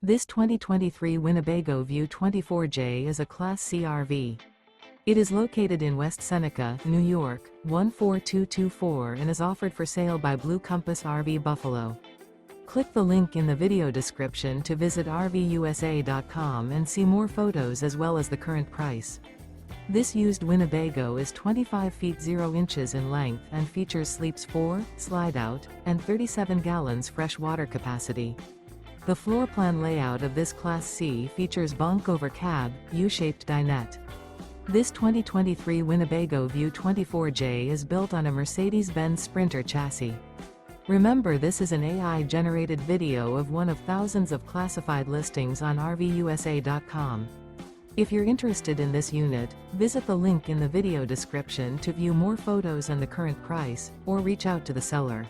This 2023 Winnebago View 24J is a Class C RV. It is located in West Seneca, New York, 14224 and is offered for sale by Blue Compass RV Buffalo. Click the link in the video description to visit RVUSA.com and see more photos as well as the current price. This used Winnebago is 25 feet 0 inches in length and features sleeps 4, slide-out, and 37 gallons fresh water capacity. The floor plan layout of this Class C features bunk over cab, U-shaped dinette. This 2023 Winnebago View 24J is built on a Mercedes Benz Sprinter chassis. Remember, this is an AI-generated video of one of thousands of classified listings on RVUSA.com. If you're interested in this unit, visit the link in the video description to view more photos and the current price, or reach out to the seller.